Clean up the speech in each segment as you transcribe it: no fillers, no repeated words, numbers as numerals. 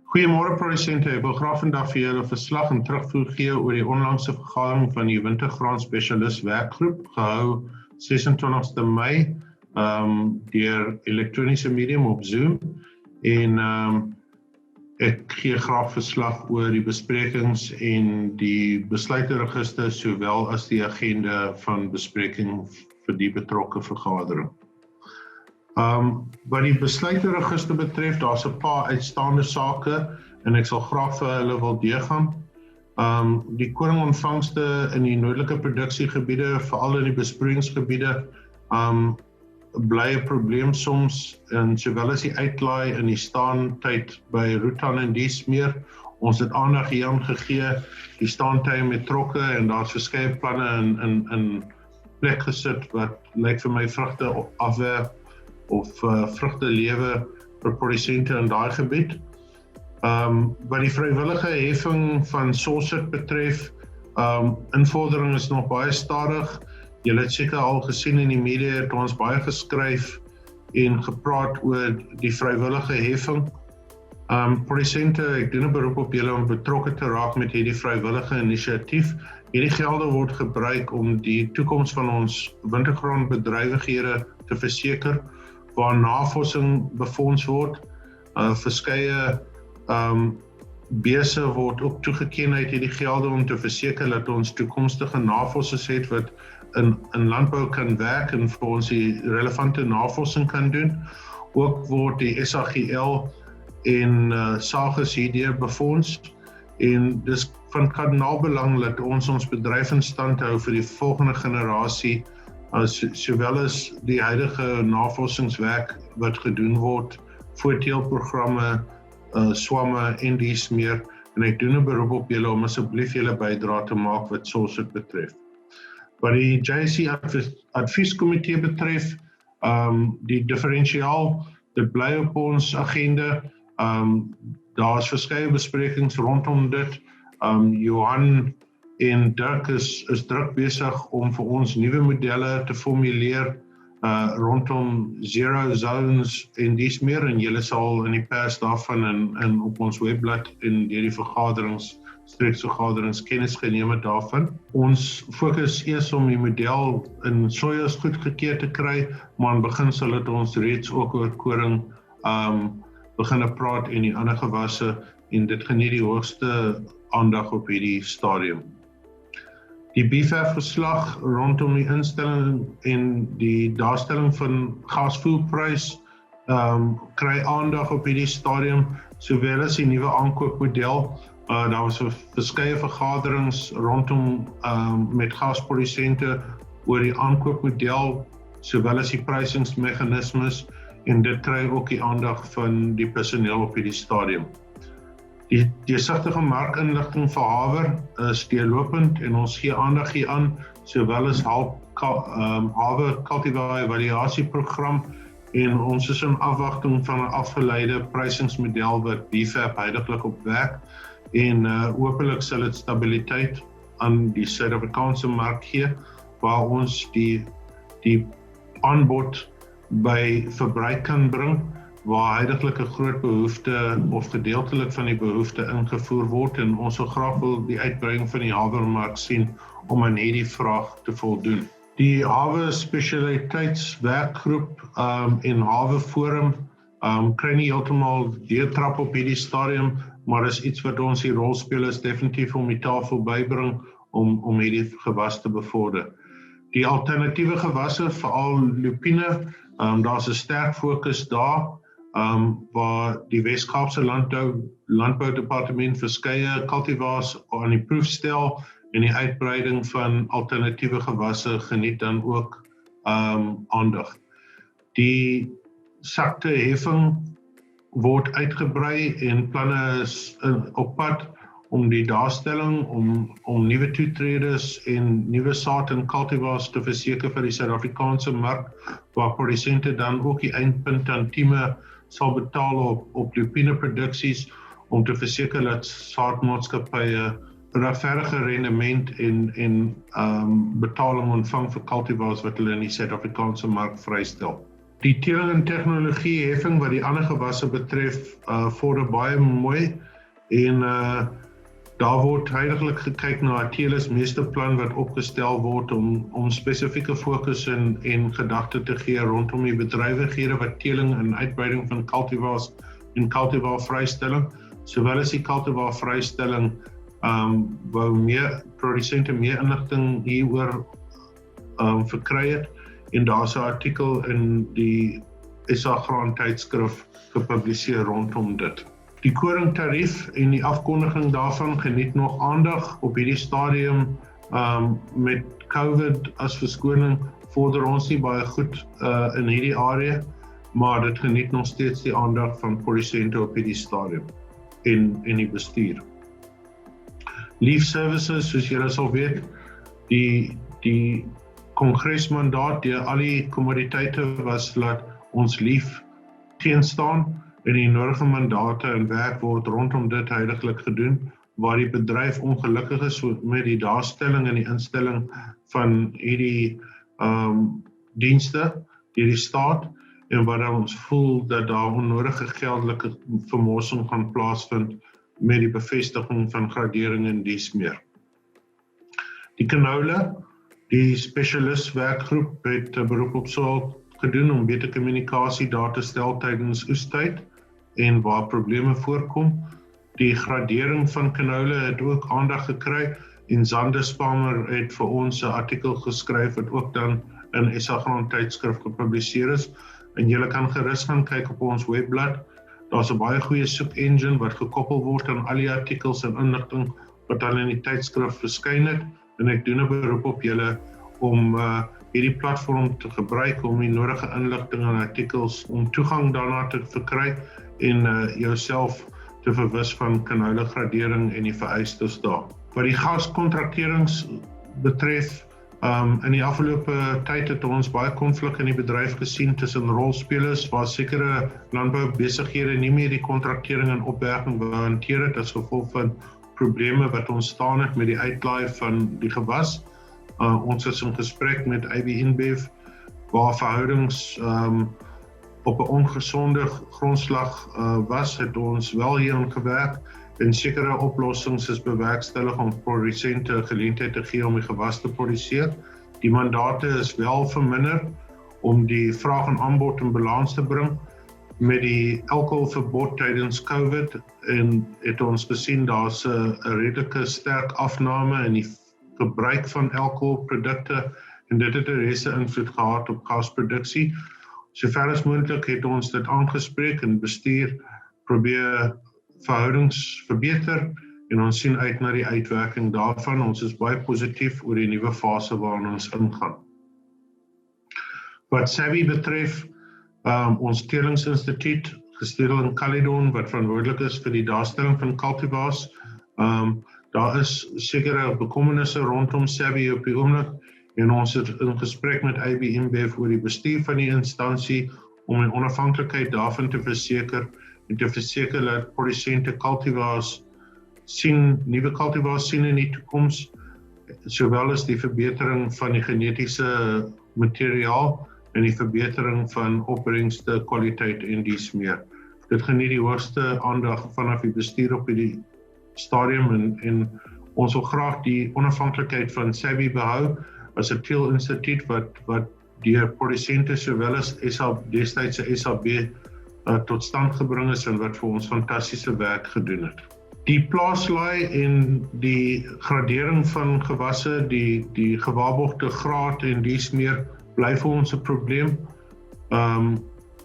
Goeiemôre produsente, ek wil graag vandag vir julle 'n verslag en terugvoer gee oor die onlangse vergadering van die Wintergraan Spesialis Werkgroep gehou 26 Mei deur elektroniese medium op Zoom en ek gee graag verslag oor die besprekings en die besluiteregister sowel as die agenda van bespreking vir die betrokke vergadering. Wat die besluiteregister betref, daar's 'n paar uitstaande sake en ek sal graag vir hulle wil deurgaan. Die koringontvangste in die noordelike produksiegebiede, veral in die besproeiingsgebiede, bly 'n probleem soms, en sowel as die uitlaai in die staantyd by Rutan en Diesmeer. Ons het aandag hieraan gegee, die staantye met trokke, en daar's verskeie planne in plek gesit wat lyk vir my vrugte afwerp of vrugte lewe vir produsente in daai gebied. Wat die vrywillige heffing van SAWSIT betref, invordering is nog baie stadig. Julle het seker al gesien in die media, het ons baie geskryf en gepraat oor die vrywillige heffing. Produsente, ek doen 'n beroep op julle om betrokke te raak met hierdie vrywillige inisiatief. Hierdie gelde word gebruik om die toekoms van ons wintergraanbedrywighede te verseker, waar navorsing befonds word. Verskeie bese word ook toegeken uit hierdie gelde om te verseker dat ons toekomstige navorsers het wat in landbou kan werk en vir ons die relevante navorsing kan doen. Ook word die SAGL en SAGIS hierdeur befonds, en dis van kardinaalbelang dat ons bedryf in stand hou vir die volgende generasie, sowel as die huidige navorsingswerk wat gedoen word, voorteelprogramme, swamme en dies meer, en ek doen 'n beroep op julle om asseblief julle bydrae te maak wat SAWSIT betref. Wat die JSE advieskomitee betref, die differentiaal, dit bly op ons agenda. Daar's verskeie besprekings rondom dit. Johan en Dirk is druk besig om vir ons nuwe modelle te formuleer rondom zero zones en dies meer, en julle sal in die pers daarvan en op ons webblad en deur die streeksvergaderings kennis geneem het daarvan. Ons fokus eers om die model in sojas goedgekeur te kry, maar in beginsel het ons reeds ook oor koring begin praat en die ander gewasse, en dit geniet die hoogste aandag op hierdie stadium. Die BFAF-verslag rondom die instelling en die daarstelling van gasvoerprys kry aandag op hierdie stadium, sowel as die nuwe aankoopmodel. Daar was verskeie vergaderings rondom met gasprodusente oor die aankoopmodel, sowel as die prysingsmeganismes, en dit kry ook die aandag van die personeel op hierdie stadium. Die deursigtige markinligting vir haver is deurlopend en ons gee aandag hieraan, sowel as haver cultivar evaluasieprogram, en ons is in afwagting van 'n afgeleide prysingsmodel wat BFAP huidiglik op werk, en hopelik sal dit stabiliteit aan die Suid-Afrikaanse mark gee, waar ons die aanbod by verbruik kan bring, waar huidiglik 'n groot behoefte of gedeeltelik van die behoefte ingevoer word, en ons sal graag wil die uitbreiding van die havermark sien om aan hierdie vraag te voldoen. Die hawe spesialiteitswerkgroep en hawe forum kry nie heeltemal deurtrap op hierdie stadium, maar is iets wat ons die rolspelers definitief om die tafel bybring om hierdie gewas te bevorder. Die alternatiewe gewasse, veral lupine, daar's 'n sterk fokus daar, waar die Wes-Kaapse Landboudepartement verskeie cultivars aan die proef stel, en die uitbreiding van alternatiewe gewasse geniet dan ook aandag. Die sakteheffing word uitgebrei en planne is op pad om die daarstelling, om nuwe toetreders en nuwe saad en cultivars te verseker vir die Suid-Afrikaanse mark, waar produsente dan ook die eindpunt tantieme sal betaal op lupine produksies, om te verseker dat saadmaatskappye regverdige rendement en betaling ontvang vir cultivars wat hulle in die Suid-Afrikaanse mark vrystel. Die teeling en tegnologie heffing wat die ander gewasse betref, vorder baie mooi en daar word huidiglik gekyk na 'n teelis meesterplan wat opgestel word om spesifieke fokus en gedagte te gee rondom die bedrywighede wat teeling en uitbreiding van cultivars en cultivar vrystelling, sowel as die cultivar vrystelling wou meer produsente meer inligting hieroor verkry het en daar's 'n artikel in die SA Graan tydskrif gepubliseer rondom dit. Die koringtarief en die afkondiging daarvan geniet nog aandag op hierdie stadium met COVID as verskoning vorder ons nie baie goed in hierdie area, maar dit geniet nog steeds die aandag van produsente op hierdie stadium en die bestuur. Leaf Services, soos julle sal weet, die kongresmandaat deur al die kommoditeite was laat ons leaf teenstaan en die nodige mandate en werk word rondom dit huidiglik gedoen, waar die bedryf ongelukkig is met die daarstelling en die instelling van hierdie dienste deur die staat en waar ons voel dat daar onnodige geldelike vermorsing gaan plaasvind met die bevestiging van gradering en dies meer. Die canola, die spesialist werkgroep het 'n beroep op SALT gedoen om beter kommunikasie daar te stel tydens oestyd en waar probleme voorkom. Die gradering van canola het ook aandag gekry en Zanders Palmer het vir ons 'n artikel geskryf wat ook dan in SA Graan tydskrif gepubliseer is en julle kan gerus gaan kyk op ons webblad. Daar's 'n baie goeie soek engine wat gekoppel word aan al die artikels en inligting wat dan in die tydskrif verskyn het en ek doen 'n beroep op julle om hierdie platform te gebruik om die nodige inligting en artikels om toegang daarna te verkry en jouself te verwis van canola gradering en die vereistes daar. Wat die gaskontrakerings betref, in die afgelope tyd het ons baie konflik in die bedryf gesien tussen rolspelers waar sekere landboubesighede nie meer die kontrakering en opwerking wou hanteer het as gevolg van probleme wat ontstaan het met die uitlaai van die gewas. Ons is in gesprek met AB InBev waar verhoudings op 'n ongesonde grondslag was, het ons wel hierin gewerk en sekere oplossings is bewerkstellig om produsente geleentheid te gee om die gewas te produseer. Die mandate is wel verminder om die vraag en aanbod in balans te bring met die alkoholverbod tydens COVID en het ons gesien daar's 'n redelike sterk afname in die gebruik van alkoholprodukte en dit het 'n reuse invloed gehad op gasproduksie. Sover as moontlik het ons dit aangespreek en bestuur probeer verhoudings verbeter en ons sien uit na die uitwerking daarvan. Ons is baie positief oor die nuwe fase waarin ons ingaan. Wat SABI betref, ons teelingsinstituut gestel in Caledon wat verantwoordelik is vir die daarstelling van cultivars. Daar is sekere bekommernisse rondom SABI op die oomblik en ons het in gesprek met AB InBev oor die bestuur van die instansie om die onafhanklikheid daarvan te verseker en te verseker dat produsente cultivars nuwe cultivars sien in die toekoms, sowel as die verbetering van die genetiese materiaal en die verbetering van opbrengste, kwaliteit en dies meer. Dit geniet die hoogste aandag vanaf die bestuur op hierdie stadium en ons wil graag die onafhanklikheid van SABI behou as 'n teelinstituut wat deur produsente sowel as destydse SAB tot stand gebring is en wat vir ons fantastiese werk gedoen het. Die plaaslaai en die gradering van gewasse, die gewaarborgde graad en dies meer bly vir ons 'n probleem.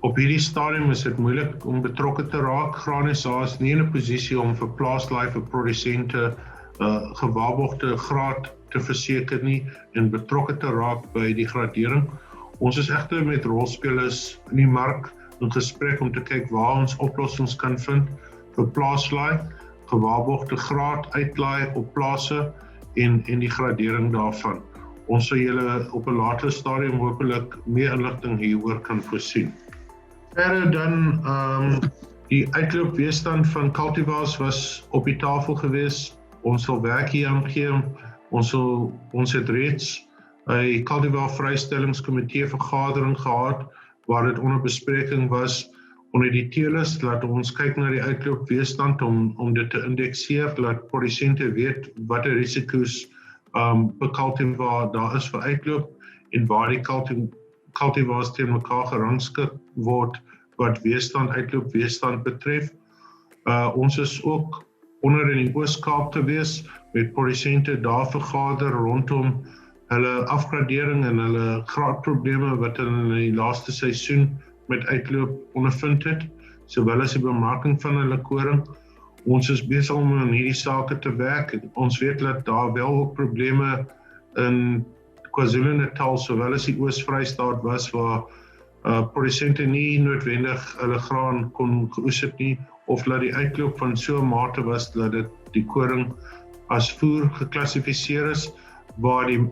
Op hierdie stadium is dit moeilik om betrokke te raak. GraanSA is nie in 'n posisie om vir plaaslaai vir produsente gewaarborgde graad te verseker nie en betrokke te raak by die gradering. Ons is egter met rolspelers in die mark in gesprek om te kyk waar ons oplossings kan vind vir plaaslaai, gewaarborgde graad uitlaai op plase en die gradering daarvan. Ons sal julle op 'n later stadium hopelik meer inligting hieroor kan voorsien. Verder dan die uitloopweerstand van cultivars was op die tafel gewees Ons sal werk hier aangee. Ons het reeds 'n cultivar vrystellingskomitee vergadering gehad waar dit onder bespreking was onder die teelers, laat ons kyk na die uitloopweerstand om dit te indekseer, laat produsente weet watter risiko's per cultivar daar is vir uitloop en waar die cultivars teen mekaar gerangskik word wat uitloopweerstand betref. Ons is ook onder in die Oos-Kaap gewees met produsente daar vergader rondom hulle afgradering en hulle graadprobleme wat hulle in die laaste seisoen met uitloop ondervind het, sowel as die bemarking van hulle koring. Ons is besig om aan hierdie sake te werk. Ons weet dat daar wel ook probleme in KwaZulu-Natal, sowel as die Oos-Vrystaat was, waar produsente nie noodwendig hulle graan kon geoes het nie, of dat die uitloop van so 'n mate was dat dit die koring as voer geklassifiseer is, waar die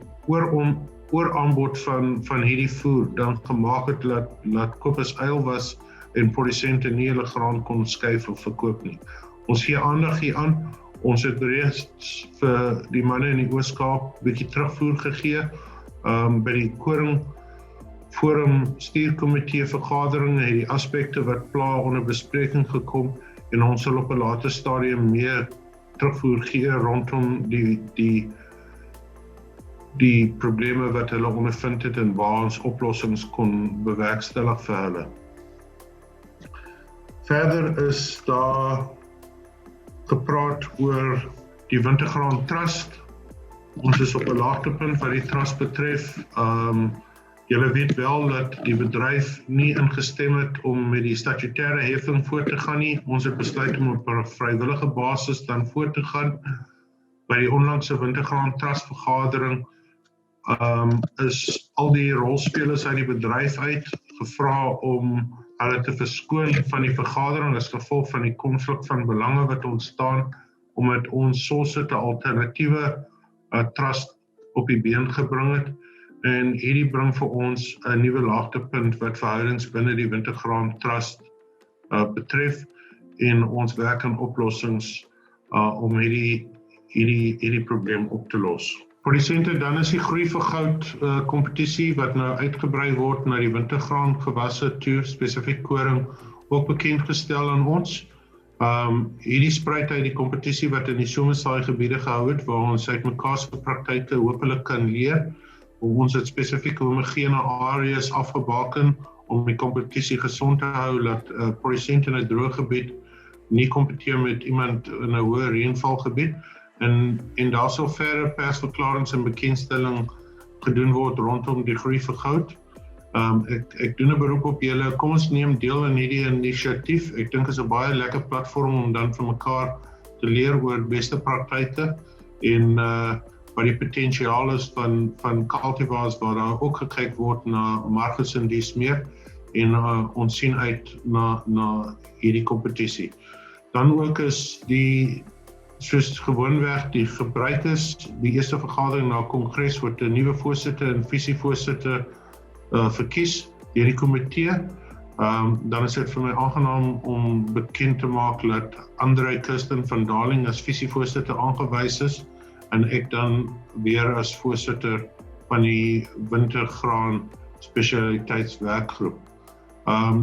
ooraanbod van hierdie voer dan gemaak het dat kopers eil was en produsente nie hulle graan kon skuif of verkoop nie. Ons gee aandag hier aan. Ons het reeds vir die manne in die Oos-Kaap bietjie terugvoer gegee by die koring forum stuurkomitee vergadering het die aspekte wat pla onder bespreking gekom en ons sal op 'n later stadium meer terugvoer gee rondom die probleme wat hulle ondervind het en waar ons oplossings kon bewerkstellig vir hulle. Verder is daar gepraat oor die Wintergraan Trust. Ons is op 'n laagtepunt wat die trust betref. Julle weet wel dat die bedryf nie ingestem het om met die statutêre heffing voort te gaan nie. Ons het besluit om op 'n vrywillige basis dan voort te gaan. By die onlangse Wintergraan Trust vergadering is al die rolspelers uit die bedryf uit gevra om hulle te verskoon van die vergadering as gevolg van die konflik van belange wat ontstaan omdat ons soos 'n alternatiewe trust op die been gebring het. En hierdie bring vir ons 'n nuwe laagtepunt wat verhoudings binne die Wintergraan Trust betref en ons werk aan oplossings om hierdie probleem op te los. Produsente, dan is die groei vir goud kompetisie wat nou uitgebrei word na die wintergraan gewasse toe, spesifiek koring, ook bekend gestel aan ons. Hierdie spruit uit die kompetisie wat in die somersaai gebiede gehou het, waar ons uit mekaar se praktyke hopelik kan leer. Ons het spesifiek homogene areas afgebaken om die kompetisie gesond te hou, dat produsente in 'n droë gebied nie kompeteer met iemand in 'n hoë reënvalgebied. En daar sal verder persverklarings en bekendstelling gedoen word rondom die groei vir goud. Ek doen 'n beroep op julle, kom ons neem deel in hierdie inisiatief. Ek dink is 'n baie lekker platform om dan van mekaar te leer oor beste praktyke en wat die potensiaal is van cultivars waar daar ook gekyk word na marges en dies meer en ons sien uit na hierdie kompetisie. Dan ook is soos gewoonweg die gebruik is, die eerste vergadering na kongres word 'n nuwe voorsitter en visievoorsitter verkies deur die komitee. Dan is dit vir my aangenaam om bekend te maak dat Andrei Kirsten van Darling as visievoorsitter aangewys is en ek dan weer as voorsitter van die wintergraan spesialiteitswerkgroep.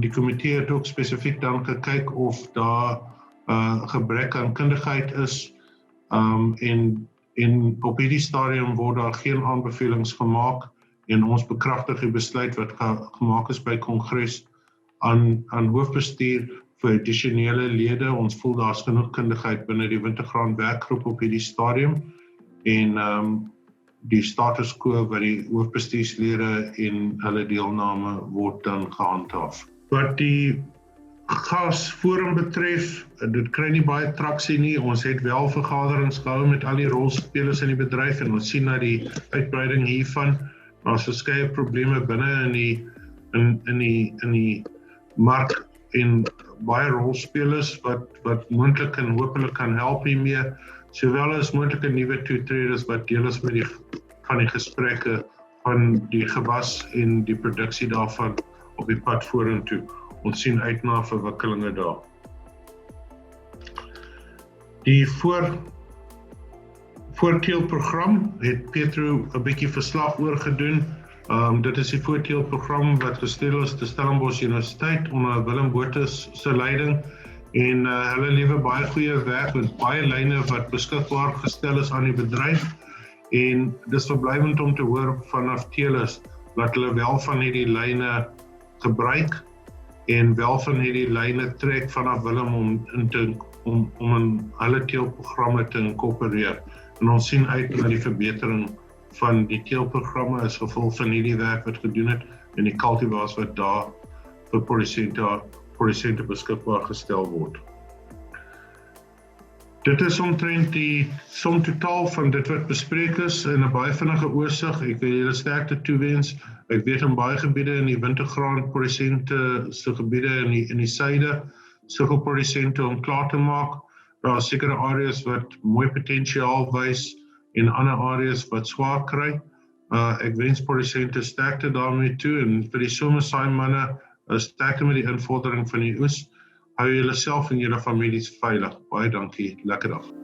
Die komitee het ook spesifiek dan gekyk of daar gebrek aan kundigheid is en op hierdie stadium word daar geen aanbevelings gemaak en ons bekragtig die besluit wat gemaak is by kongres aan hoofbestuur vir addisionele lede. Ons voel daar's genoeg kundigheid binne die wintergraan werkgroep op hierdie stadium en die status quo wat die hoofbestuurslede en hulle deelname word dan gehandhaaf. Wat die gasforum betref, dit kry nie baie traksie nie. Ons het wel vergaderings gehou met al die rolspelers in die bedryf en ons sien na die uitbreiding hiervan. Daar's verskeie probleme binne in die mark en baie rolspelers wat moontlik en hopelik kan help hiermee, sowel as moontlike nuwe toetreders wat deel is met van die gesprekke van die gewas en die produksie daarvan op die pad vorentoe. Ons sien uit na verwikkelinge daar. Die voorteelprogram het Petro 'n bietjie verslag oor gedoen. Dit is die voorteelprogram wat gestel is te Stellenbosch Universiteit onder Willem Botha se leiding en hulle lewer baie goeie werk met baie lyne wat beskikbaar gestel is aan die bedryf en dis verblywend om te hoor vanaf teelers dat hulle wel van hierdie lyne gebruik en wel van hierdie lyne trek vanaf Willem om in hulle teelprogramme te inkorporeer. En ons sien uit na die verbetering van die teelprogramme as gevolg van hierdie werk wat gedoen het en die cultivars wat daar vir produsente beskikbaar gestel word. Dit is omtrent die som totaal van dit wat bespreek is in 'n baie vinnige oorsig. Ek wil julle sterkte toewens. Ek weet in baie gebiede in die wintergraan produsente se gebiede in die suide sukkel produsente om klaar te maak. Daar is sekere areas wat mooi potensiaal wys en ander areas wat swaar kry. Ek wens produsente sterkte daarmee toe en vir die somersaaimanne sterkte met die invordering van die oes. Hou julle self en julle families veilig. Baie dankie. Lekker dag.